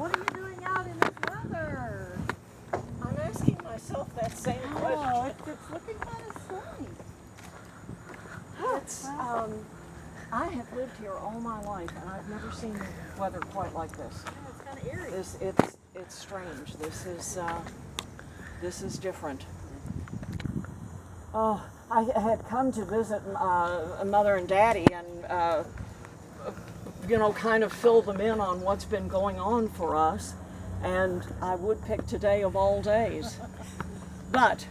What are you doing out in this weather? I'm asking myself that same question. It's looking kind of sunny. It's, I have lived here all my life, and I've never seen the weather quite like this. Yeah, it's kind of eerie. It's strange. This is different. Oh, I had come to visit Mother and Daddy, and kind of fill them in on what's been going on for us. And I would pick today of all days, but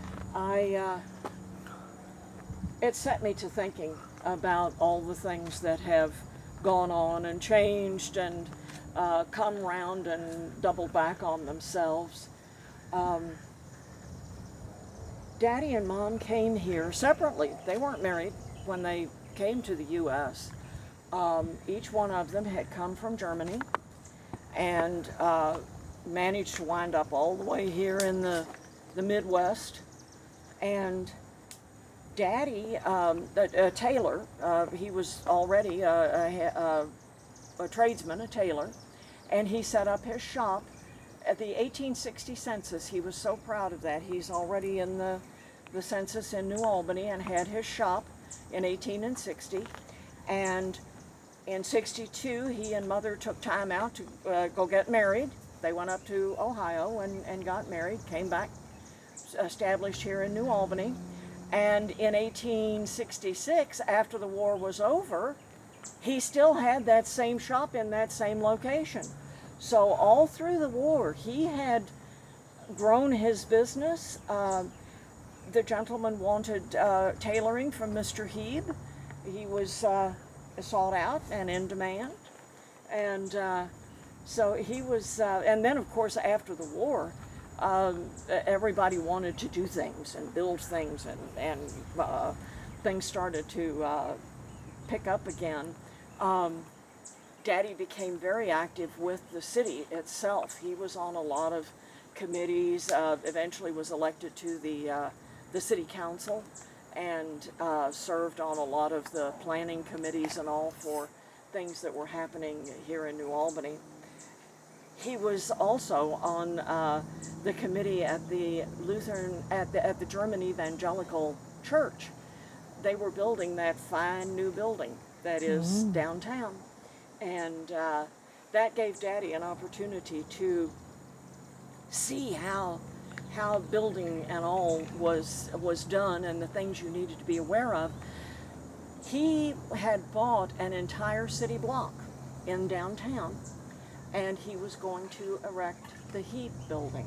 it set me to thinking about all the things that have gone on and changed and come round and doubled back on themselves. Daddy and Mom came here separately. They weren't married when they came to the U.S. Each one of them had come from Germany and managed to wind up all the way here in the Midwest. And Daddy, a tailor, he was already a tradesman, a tailor, and he set up his shop at the 1860 census. He was so proud of that. He's already in the census in New Albany and had his shop in 1860. And in 62, he and Mother took time out to go get married. They went up to Ohio and got married, came back, established here in New Albany. And in 1866, after the war was over, he still had that same shop in that same location. So all through the war, he had grown his business. The gentleman wanted tailoring from Mr. Hieb. He was sought out and in demand. And so he was, and then of course after the war, everybody wanted to do things and build things, and things started to pick up again. Daddy became very active with the city itself. He was on a lot of committees, eventually was elected to the city council, and served on a lot of the planning committees and all for things that were happening here in New Albany. He was also on the committee at the at the German Evangelical Church. They were building that fine new building that is downtown, and that gave Daddy an opportunity to see how building and all was done and the things you needed to be aware of. He had bought an entire city block in downtown, and he was going to erect the Hieb building.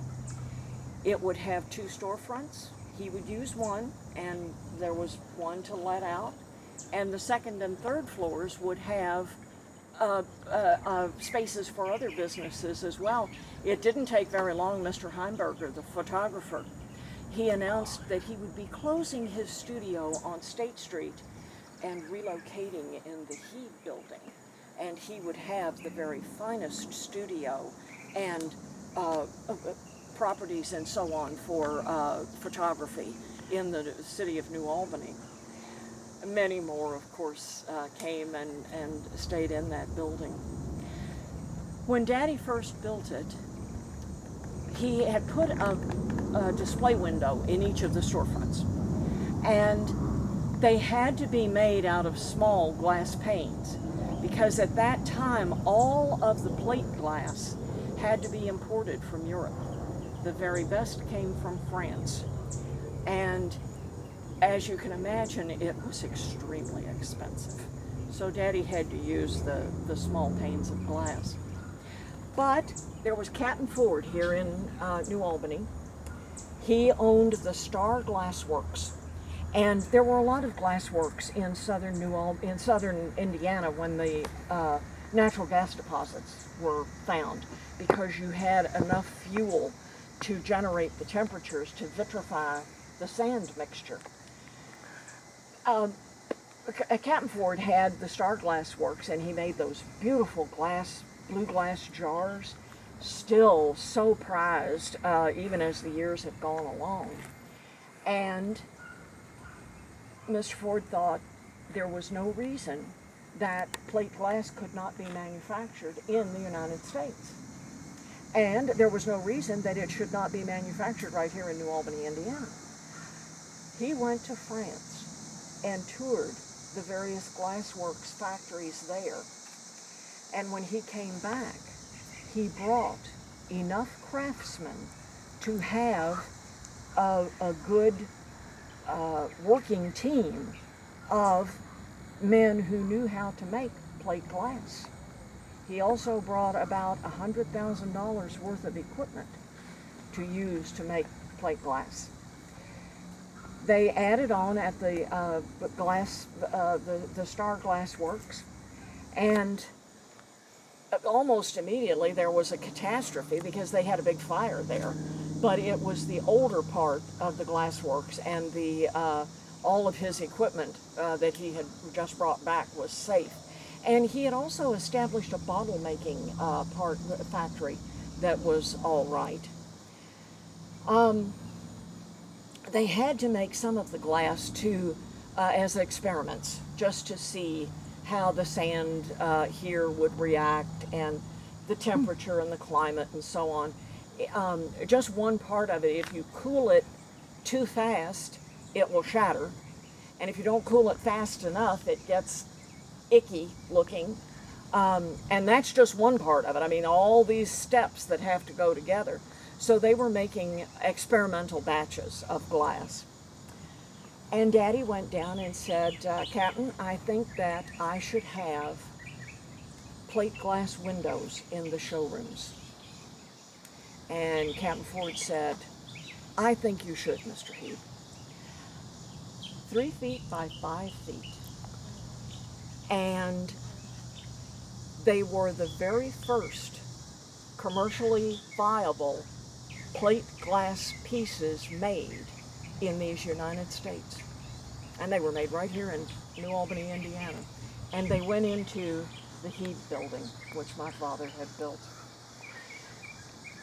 It would have 2 storefronts. He would use one, and there was one to let out, and the 2nd and 3rd floors would have spaces for other businesses as well. It didn't take very long. Mr. Heimberger, the photographer, he announced that he would be closing his studio on State Street and relocating in the Hieb building. And he would have the very finest studio and properties and so on for photography in the city of New Albany. Many more, of course, came and stayed in that building. When Daddy first built it, he had put a display window in each of the storefronts, and they had to be made out of small glass panes, because at that time all of the plate glass had to be imported from Europe. The very best came from France, and as you can imagine, it was extremely expensive. So Daddy had to use the small panes of glass. But there was Captain Ford here in New Albany. He owned the Star Glass Works. And there were a lot of glass works in southern Indiana when the natural gas deposits were found, because you had enough fuel to generate the temperatures to vitrify the sand mixture. Captain Ford had the Star Glass Works, and he made those beautiful blue glass jars, still so prized even as the years have gone along. And Mr. Ford thought there was no reason that plate glass could not be manufactured in the United States. And there was no reason that it should not be manufactured right here in New Albany, Indiana. He went to France and toured the various glassworks factories there. And when he came back, he brought enough craftsmen to have a good working team of men who knew how to make plate glass. He also brought about $100,000 worth of equipment to use to make plate glass. They added on at the Star Glass Works, and almost immediately there was a catastrophe because they had a big fire there. But it was the older part of the glassworks, and the all of his equipment that he had just brought back was safe. And he had also established a bottle making factory that was all right. They had to make some of the glass as experiments, just to see how the sand here would react, and the temperature and the climate and so on. Just one part of it, if you cool it too fast, it will shatter. And if you don't cool it fast enough, it gets icky looking. And that's just one part of it. I mean, all these steps that have to go together. So they were making experimental batches of glass. And Daddy went down and said, Captain, I think that I should have plate glass windows in the showrooms. And Captain Ford said, I think you should, Mr. Hieb. 3 feet by 5 feet. And they were the very first commercially viable plate glass pieces made in these United States. And they were made right here in New Albany, Indiana. And they went into the Hieb building, which my father had built.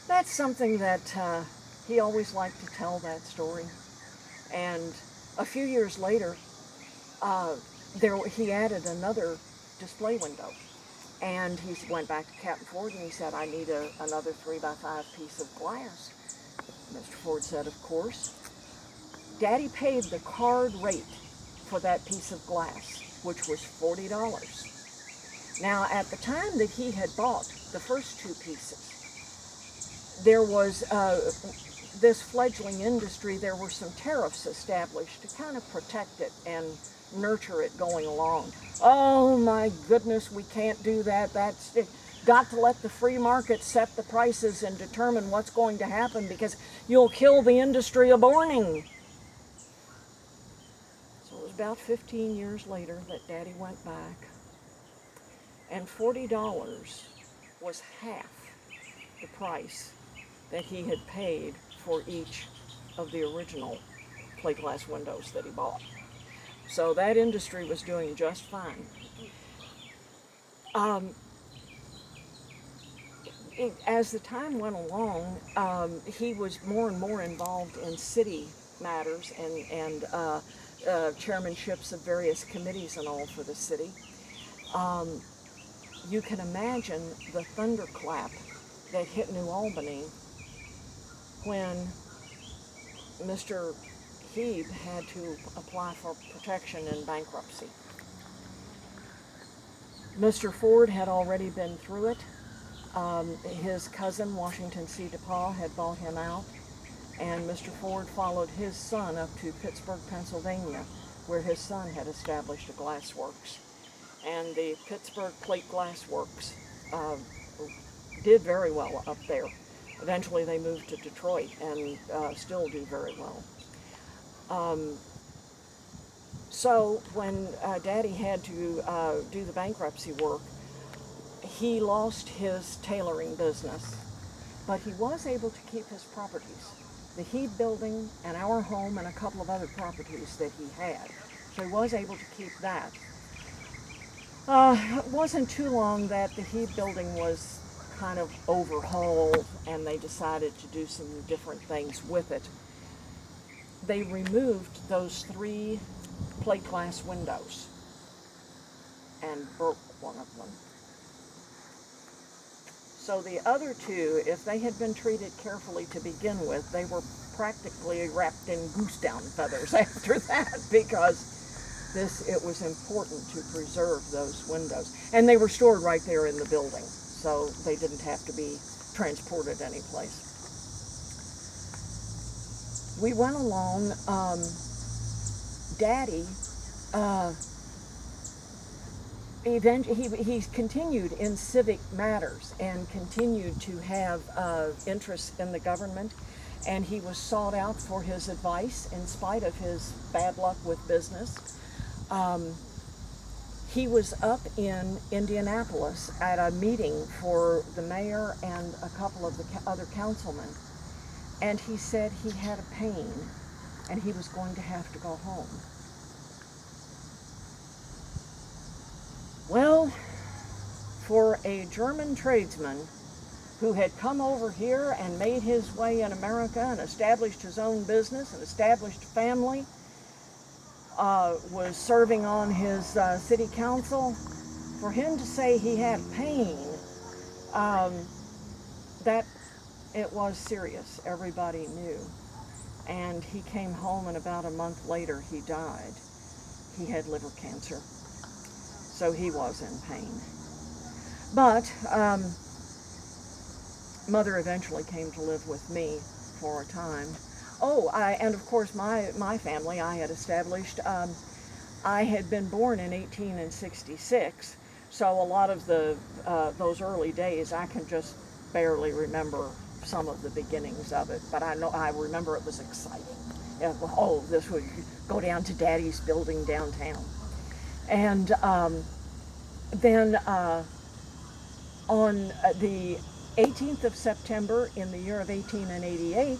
That's something that he always liked to tell, that story. And a few years later, he added another display window. And he went back to Captain Ford and he said, I need another 3 by 5 piece of glass. Mr. Ford said, of course. Daddy paid the card rate for that piece of glass, which was $40. Now, at the time that he had bought the first 2 pieces, there was this fledgling industry. There were some tariffs established to kind of protect it and nurture it going along. Oh my goodness, we can't do that. That's it. Got to let the free market set the prices and determine what's going to happen, because you'll kill the industry of bourning. So it was about 15 years later that Daddy went back, and $40 was half the price that he had paid for each of the original plate glass windows that he bought. So that industry was doing just fine. As the time went along, he was more and more involved in city matters and chairmanships of various committees and all for the city. You can imagine the thunderclap that hit New Albany when Mr. Hieb had to apply for protection in bankruptcy. Mr. Ford had already been through it. His cousin, Washington C. DePaul, had bought him out, and Mr. Ford followed his son up to Pittsburgh, Pennsylvania, where his son had established a glass works. And the Pittsburgh Plate Glass Works did very well up there. Eventually they moved to Detroit and still do very well. So when Daddy had to do the bankruptcy work, he lost his tailoring business, but he was able to keep his properties. The Hieb building and our home and a couple of other properties that he had. So he was able to keep that. It wasn't too long that the Hieb building was kind of overhauled, and they decided to do some different things with it. They removed those 3 plate glass windows and broke one of them. So the other two, if they had been treated carefully to begin with, they were practically wrapped in goose down feathers after that, because it was important to preserve those windows. And they were stored right there in the building, so they didn't have to be transported anyplace. We went along. Daddy, he continued in civic matters and continued to have interest in the government, and he was sought out for his advice in spite of his bad luck with business. He was up in Indianapolis at a meeting for the mayor and a couple of the other councilmen, and he said he had a pain and he was going to have to go home. Well, for a German tradesman who had come over here and made his way in America and established his own business and established a family, was serving on his city council, for him to say he had pain, that it was serious. Everybody knew. And he came home, and about a month later he died. He had liver cancer, so he was in pain. But Mother eventually came to live with me for a time. And of course my family I had established. I had been born in 1866, so a lot of those early days I can just barely remember some of the beginnings of it, but I remember it was exciting. This would go down to Daddy's building downtown. And then on the 18th of September in the year of 1888,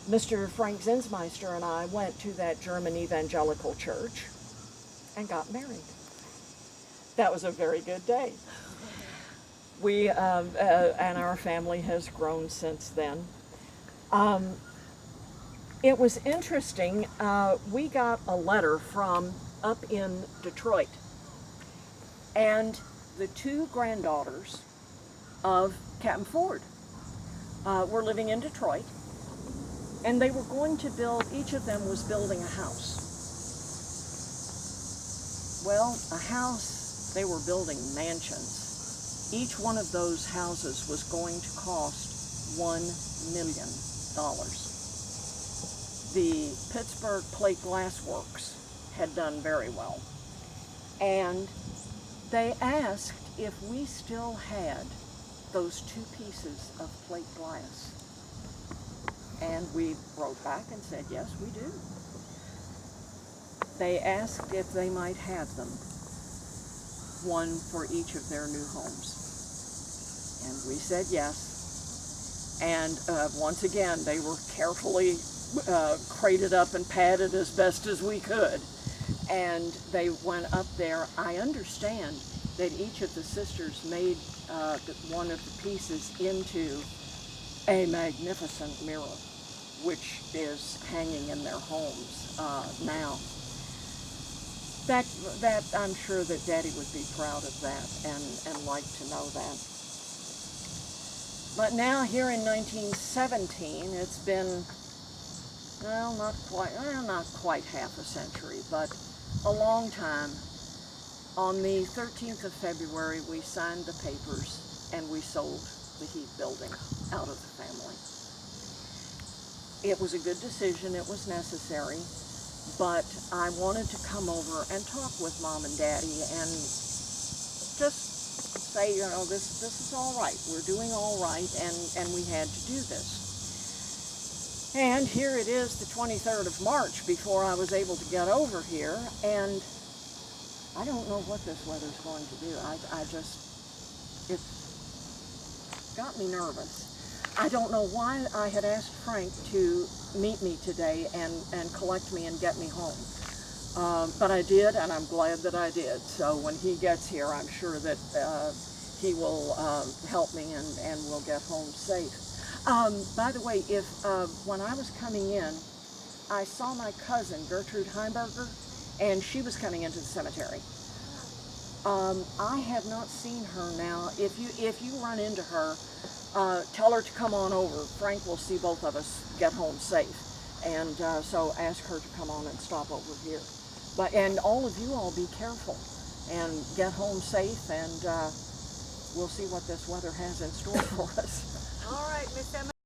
Mr. Frank Zinsmeister and I went to that German evangelical church and got married. That was a very good day. We, and our family has grown since then. It was interesting, we got a letter from up in Detroit, and the two granddaughters of Captain Ford were living in Detroit, and they were going to build, each of them was building a house. Well, a house, they were building mansions. Each one of those houses was going to cost $1 million. The Pittsburgh Plate Glass Works had done very well, and they asked if we still had those two pieces of plate glass. And we wrote back and said, yes, we do. They asked if they might have them, one for each of their new homes. And we said yes. And once again, they were carefully crated up and padded as best as we could. And they went up there. I understand that each of the sisters made one of the pieces into a magnificent mirror, which is hanging in their homes now. That I'm sure that Daddy would be proud of that and like to know that. But now here in 1917, it's been, well, not quite half a century, but a long time. On the 13th of February, we signed the papers and we sold the Hieb building out of the family. It was a good decision, it was necessary, but I wanted to come over and talk with Mom and Daddy and just say, you know, this is all right, we're doing all right, and we had to do this. And here it is, the 23rd of March, before I was able to get over here, and I don't know what this weather's going to do. It got me nervous. I don't know why I had asked Frank to meet me today and collect me and get me home. But I did, and I'm glad that I did. So when he gets here, I'm sure that he will help me and we'll get home safe. By the way, when I was coming in, I saw my cousin, Gertrude Heimberger, and she was coming into the cemetery. I have not seen her now. If you run into her, tell her to come on over. Frank will see both of us get home safe, and so ask her to come on and stop over here. And all of you all be careful and get home safe, and we'll see what this weather has in store for us. All right, Miss Emma.